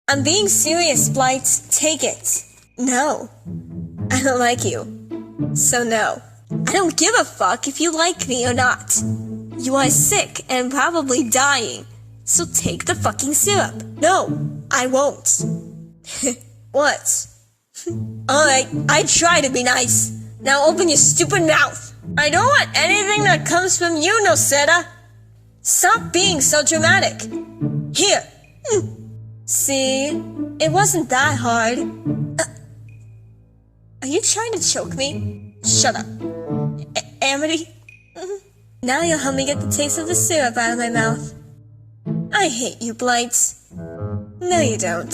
I'm being serious, Blight. Take it. No. I don't like you. So no. I don't give a fuck if you like me or not. You are sick and probably dying. So take the fucking syrup. No, I won't. What? Alright, I try to be nice. Now open your stupid mouth. I don't want anything that comes from you, Noseda. Stop being so dramatic. Here. See? It wasn't that hard. Are you trying to choke me? Shut up. Amity? Now you'll help me get the taste of the syrup out of my mouth. I hate you, Blight. No, you don't.